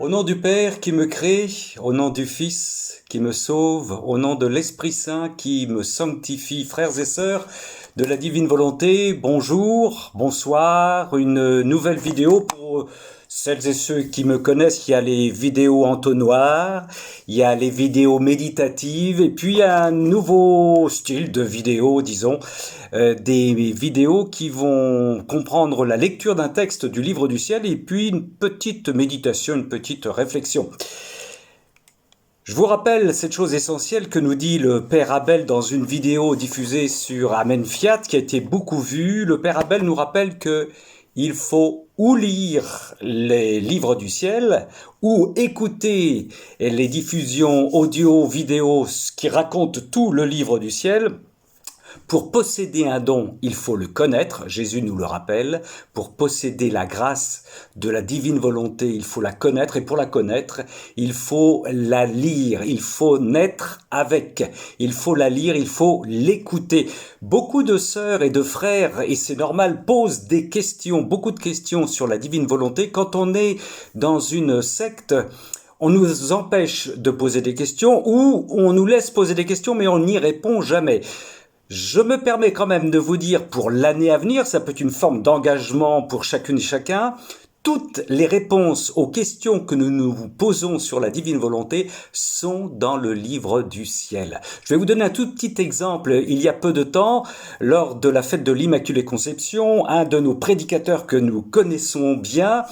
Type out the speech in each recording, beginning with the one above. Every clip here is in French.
Au nom du Père qui me crée, au nom du Fils qui me sauve, au nom de l'Esprit Saint qui me sanctifie, frères et sœurs de la divine volonté, bonjour, bonsoir, une nouvelle vidéo pour celles et ceux qui me connaissent. Il y a les vidéos entonnoirs, il y a les vidéos méditatives et puis un nouveau style de vidéo, disons, des vidéos qui vont comprendre la lecture d'un texte du livre du ciel et puis une petite méditation, une petite réflexion. Je vous rappelle cette chose essentielle que nous dit le Père Abel dans une vidéo diffusée sur Amen Fiat qui a été beaucoup vue. Le Père Abel nous rappelle que il faut ou lire les livres du ciel ou écouter les diffusions audio, vidéo qui racontent tout le livre du ciel. Pour posséder un don, il faut le connaître, Jésus nous le rappelle. Pour posséder la grâce de la divine volonté, il faut la connaître. Et pour la connaître, il faut la lire, il faut naître avec. Il faut la lire, il faut l'écouter. Beaucoup de sœurs et de frères, et c'est normal, posent des questions, beaucoup de questions sur la divine volonté. Quand on est dans une secte, on nous empêche de poser des questions ou on nous laisse poser des questions mais on n'y répond jamais. Je me permets quand même de vous dire, pour l'année à venir, ça peut être une forme d'engagement pour chacune et chacun, toutes les réponses aux questions que nous nous posons sur la divine volonté sont dans le livre du ciel. Je vais vous donner un tout petit exemple. Il y a peu de temps, lors de la fête de l'Immaculée Conception, un de nos prédicateurs que nous connaissons bien,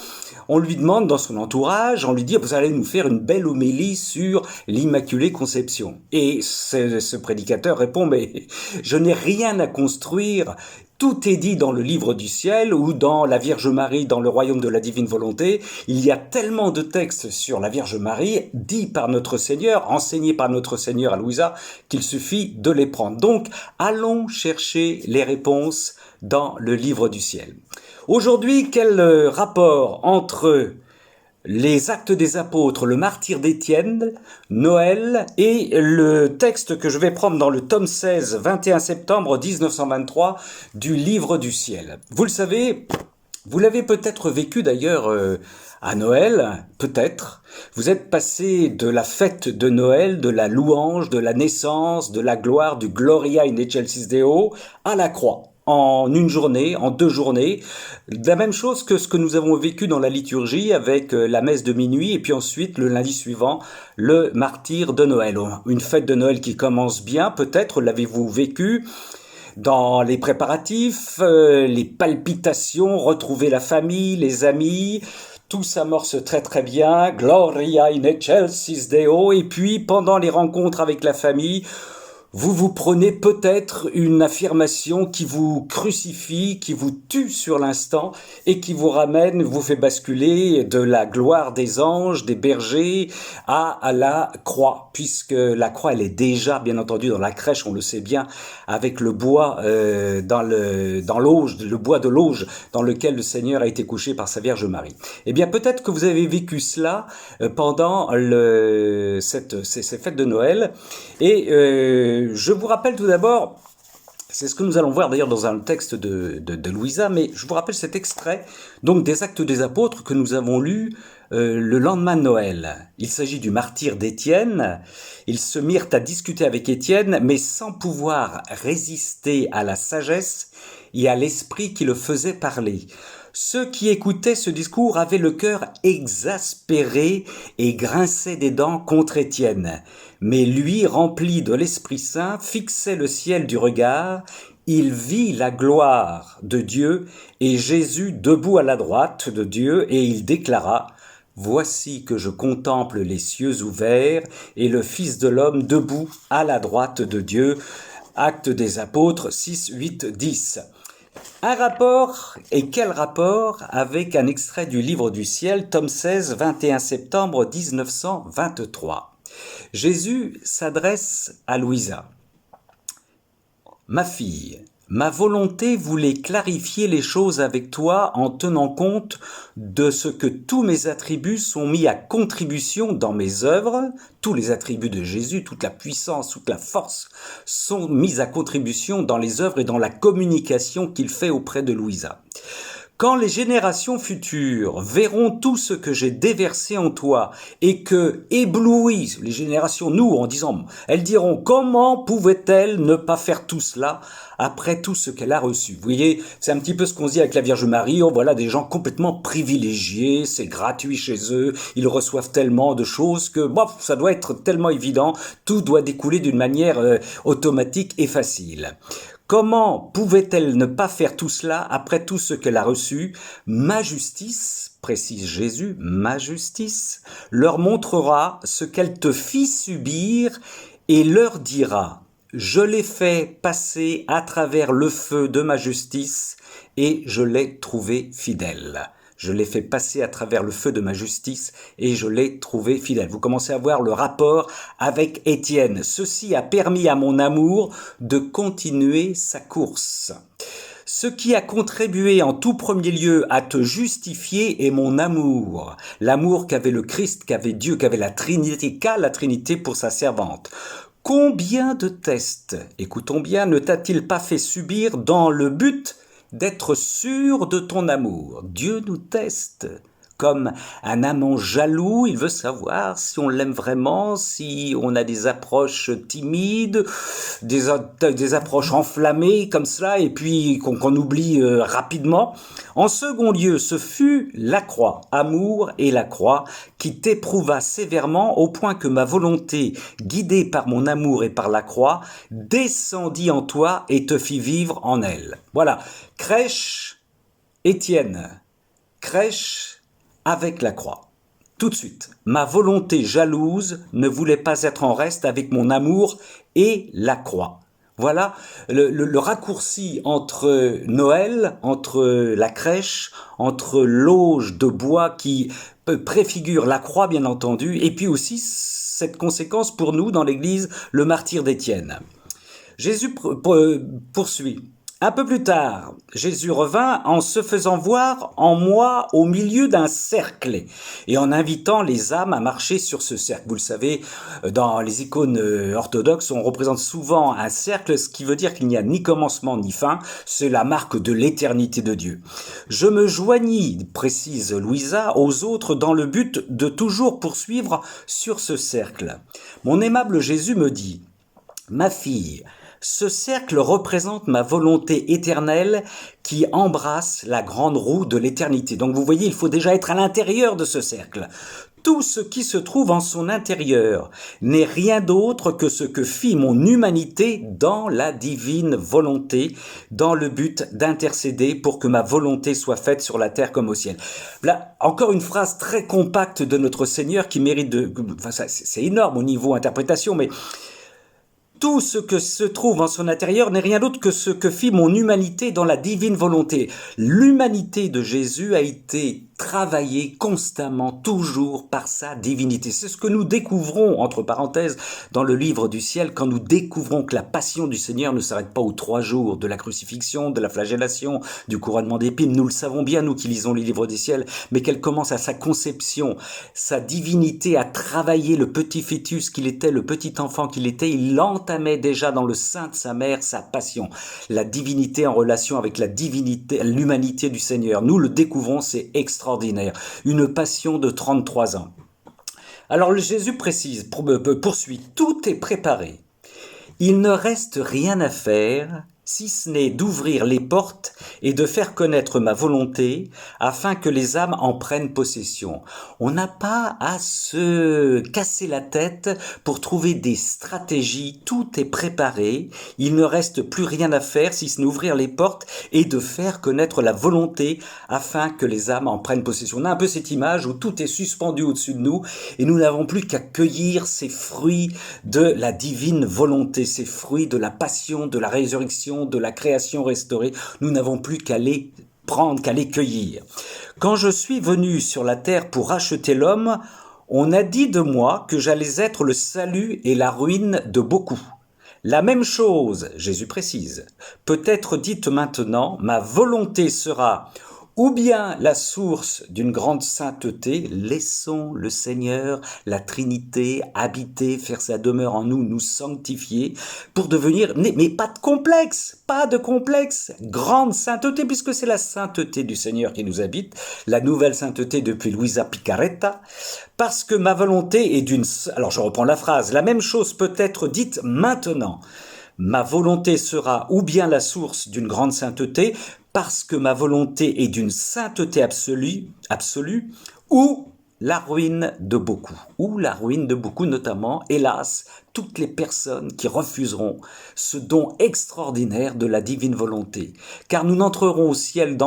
on lui demande dans son entourage, on lui dit « vous allez nous faire une belle homélie sur l'Immaculée Conception ». Et ce prédicateur répond « mais je n'ai rien à construire ». Tout est dit dans le livre du ciel ou dans la Vierge Marie, dans le royaume de la divine volonté. Il y a tellement de textes sur la Vierge Marie, dits par notre Seigneur, enseignés par notre Seigneur à Louisa, qu'il suffit de les prendre. Donc, allons chercher les réponses dans le livre du ciel. Aujourd'hui, quel rapport entre les Actes des Apôtres, le martyre d'Étienne, Noël et le texte que je vais prendre dans le tome 16, 21 septembre 1923 du livre du ciel. Vous le savez, vous l'avez peut-être vécu d'ailleurs à Noël, peut-être. Vous êtes passé de la fête de Noël, de la louange, de la naissance, de la gloire, du Gloria in excelsis Deo à la croix. En une journée, en 2 journées, la même chose que ce que nous avons vécu dans la liturgie avec la messe de minuit et puis ensuite le lundi suivant, le martyre de Noël. Une fête de Noël qui commence bien, peut-être l'avez-vous vécu dans les préparatifs, les palpitations, retrouver la famille, les amis. Tout s'amorce très très bien, Gloria in excelsis Deo, et puis pendant les rencontres avec la famille, vous prenez peut-être une affirmation qui vous crucifie, qui vous tue sur l'instant et qui vous ramène, vous fait basculer de la gloire des anges, des bergers à la croix, puisque la croix elle est déjà bien entendu dans la crèche, on le sait bien, avec le bois dans l'auge, le bois de l'auge dans lequel le Seigneur a été couché par sa Vierge Marie. Eh bien peut-être que vous avez vécu cela pendant ces fêtes de Noël et je vous rappelle tout d'abord, c'est ce que nous allons voir d'ailleurs dans un texte de Louisa, mais je vous rappelle cet extrait donc des Actes des Apôtres que nous avons lu le lendemain de Noël. Il s'agit du martyre d'Étienne. Ils se mirent à discuter avec Étienne, mais sans pouvoir résister à la sagesse et à l'esprit qui le faisait parler. Ceux qui écoutaient ce discours avaient le cœur exaspéré et grinçaient des dents contre Étienne. Mais lui, rempli de l'Esprit Saint, fixait le ciel du regard, il vit la gloire de Dieu et Jésus debout à la droite de Dieu, et il déclara « Voici que je contemple les cieux ouverts et le Fils de l'homme debout à la droite de Dieu. » Actes des Apôtres 6, 8, 10. Un rapport, et quel rapport, avec un extrait du livre du ciel, tome 16, 21 septembre 1923. Jésus s'adresse à Louisa. « Ma fille, ma volonté voulait clarifier les choses avec toi en tenant compte de ce que tous mes attributs sont mis à contribution dans mes œuvres, tous les attributs de Jésus, toute la puissance, toute la force sont mis à contribution dans les œuvres et dans la communication qu'il fait auprès de Louisa. Quand les générations futures verront tout ce que j'ai déversé en toi et que, éblouies, les générations, nous, en disant, elles diront, comment pouvait-elle ne pas faire tout cela après tout ce qu'elle a reçu? Vous voyez, c'est un petit peu ce qu'on se dit avec la Vierge Marie. Oh, voilà des gens complètement privilégiés, c'est gratuit chez eux, ils reçoivent tellement de choses que, bof, ça doit être tellement évident, tout doit découler d'une manière automatique et facile. Comment pouvait-elle ne pas faire tout cela après tout ce qu'elle a reçu? Ma justice, précise Jésus, ma justice, leur montrera ce qu'elle te fit subir et leur dira, je l'ai fait passer à travers le feu de ma justice et je l'ai trouvé fidèle. Je l'ai fait passer à travers le feu de ma justice et je l'ai trouvé fidèle. Vous commencez à voir le rapport avec Étienne. Ceci a permis à mon amour de continuer sa course. Ce qui a contribué en tout premier lieu à te justifier est mon amour. L'amour qu'avait le Christ, qu'avait Dieu, qu'avait la Trinité, qu'a la Trinité pour sa servante. Combien de tests, écoutons bien, ne t'a-t-il pas fait subir dans le but d'être sûr de ton amour? Dieu nous teste. Comme un amant jaloux, il veut savoir si on l'aime vraiment, si on a des approches timides, des approches enflammées comme cela, et puis qu'on oublie rapidement. En second lieu, ce fut la croix, amour et la croix, qui t'éprouva sévèrement au point que ma volonté, guidée par mon amour et par la croix, descendit en toi et te fit vivre en elle. Voilà, crèche Étienne, crèche avec la croix. Tout de suite, ma volonté jalouse ne voulait pas être en reste avec mon amour et la croix. Voilà le raccourci entre Noël, entre la crèche, entre l'auge de bois qui préfigure la croix bien entendu, et puis aussi cette conséquence pour nous dans l'Église, le martyre d'Étienne. Jésus poursuit. Un peu plus tard, Jésus revint en se faisant voir en moi au milieu d'un cercle et en invitant les âmes à marcher sur ce cercle. Vous le savez, dans les icônes orthodoxes, on représente souvent un cercle, ce qui veut dire qu'il n'y a ni commencement ni fin. C'est la marque de l'éternité de Dieu. Je me joignis, précise Louisa, aux autres dans le but de toujours poursuivre sur ce cercle. Mon aimable Jésus me dit, « Ma fille, ce cercle représente ma volonté éternelle qui embrasse la grande roue de l'éternité. » Donc vous voyez, il faut déjà être à l'intérieur de ce cercle. Tout ce qui se trouve en son intérieur n'est rien d'autre que ce que fit mon humanité dans la divine volonté, dans le but d'intercéder pour que ma volonté soit faite sur la terre comme au ciel. Là, encore une phrase très compacte de notre Seigneur qui mérite de... Enfin, c'est énorme au niveau interprétation, mais... Tout ce que se trouve en son intérieur n'est rien d'autre que ce que fit mon humanité dans la divine volonté. L'humanité de Jésus a été travaillée constamment, toujours par sa divinité. C'est ce que nous découvrons, entre parenthèses, dans le livre du ciel, quand nous découvrons que la passion du Seigneur ne s'arrête pas aux 3 jours de la crucifixion, de la flagellation, du couronnement d'épines. Nous le savons bien, nous qui lisons les livres du ciel, mais qu'elle commence à sa conception. Sa divinité a travaillé le petit fœtus qu'il était, le petit enfant qu'il était. Il entamait déjà dans le sein de sa mère sa passion. La divinité en relation avec la divinité, l'humanité du Seigneur. Nous le découvrons, c'est extraordinaire. Une passion de 33 ans. Alors le Jésus précise, poursuit, tout est préparé. Il ne reste rien à faire, si ce n'est d'ouvrir les portes et de faire connaître ma volonté, afin que les âmes en prennent possession. On n'a pas à se casser la tête pour trouver des stratégies, tout est préparé, il ne reste plus rien à faire, si ce n'est d'ouvrir les portes et de faire connaître la volonté, afin que les âmes en prennent possession. On a un peu cette image où tout est suspendu au-dessus de nous, et nous n'avons plus qu'à cueillir ces fruits de la divine volonté, ces fruits de la passion, de la résurrection, de la création restaurée. Nous n'avons plus qu'à les prendre, qu'à les cueillir. Quand je suis venu sur la terre pour racheter l'homme, on a dit de moi que j'allais être le salut et la ruine de beaucoup. La même chose, Jésus précise, peut être dite maintenant, ma volonté sera ou bien la source d'une grande sainteté, laissons le Seigneur, la Trinité, habiter, faire sa demeure en nous, nous sanctifier, pour devenir, mais pas de complexe, grande sainteté, puisque c'est la sainteté du Seigneur qui nous habite, la nouvelle sainteté depuis Luisa Picaretta, parce que ma volonté est d'une... Alors je reprends la phrase, la même chose peut être dite maintenant. Ma volonté sera ou bien la source d'une grande sainteté, parce que ma volonté est d'une sainteté absolue, ou la ruine de beaucoup, notamment, hélas, toutes les personnes qui refuseront ce don extraordinaire de la divine volonté. Car nous n'entrerons au ciel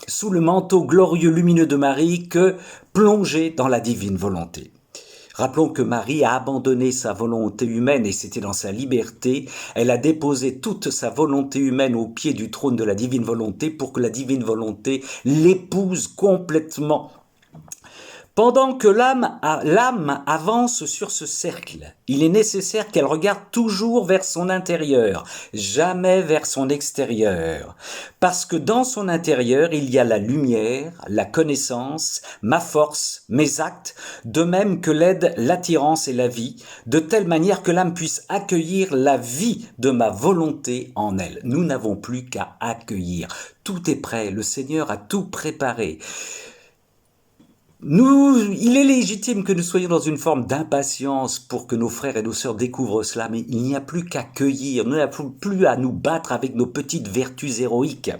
sous le manteau glorieux lumineux de Marie que plongés dans la divine volonté. Rappelons que Marie a abandonné sa volonté humaine et c'était dans sa liberté. Elle a déposé toute sa volonté humaine au pied du trône de la divine volonté pour que la divine volonté l'épouse complètement. Pendant que l'âme avance sur ce cercle, il est nécessaire qu'elle regarde toujours vers son intérieur, jamais vers son extérieur. Parce que dans son intérieur, il y a la lumière, la connaissance, ma force, mes actes, de même que l'aide, l'attirance et la vie, de telle manière que l'âme puisse accueillir la vie de ma volonté en elle. Nous n'avons plus qu'à accueillir. Tout est prêt, le Seigneur a tout préparé. Il est légitime que nous soyons dans une forme d'impatience pour que nos frères et nos sœurs découvrent cela, mais il n'y a plus qu'à cueillir, nous n'avons plus à nous battre avec nos petites vertus héroïques.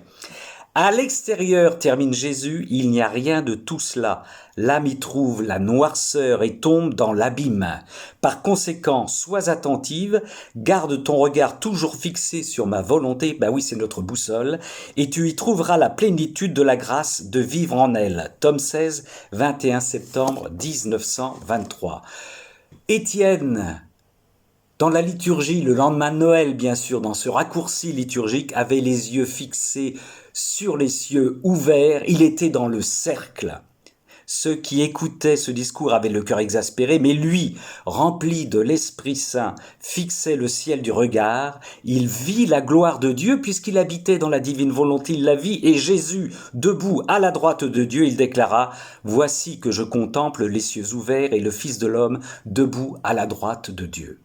À l'extérieur, termine Jésus, il n'y a rien de tout cela. L'âme y trouve la noirceur et tombe dans l'abîme. Par conséquent, sois attentive, garde ton regard toujours fixé sur ma volonté, oui c'est notre boussole, et tu y trouveras la plénitude de la grâce de vivre en elle. Tome 16, 21 septembre 1923. Étienne, dans la liturgie, le lendemain de Noël, bien sûr, dans ce raccourci liturgique, avait les yeux fixés sur les cieux ouverts, il était dans le cercle. Ceux qui écoutaient ce discours avaient le cœur exaspéré, mais lui, rempli de l'Esprit Saint, fixait le ciel du regard, il vit la gloire de Dieu puisqu'il habitait dans la divine volonté, il la vit, et Jésus, debout à la droite de Dieu, il déclara « Voici que je contemple les cieux ouverts et le Fils de l'homme debout à la droite de Dieu ».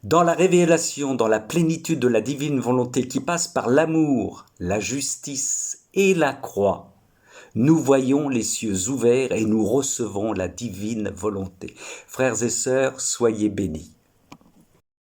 Dans la révélation, dans la plénitude de la divine volonté qui passe par l'amour, la justice et la croix, nous voyons les cieux ouverts et nous recevons la divine volonté. Frères et sœurs, soyez bénis.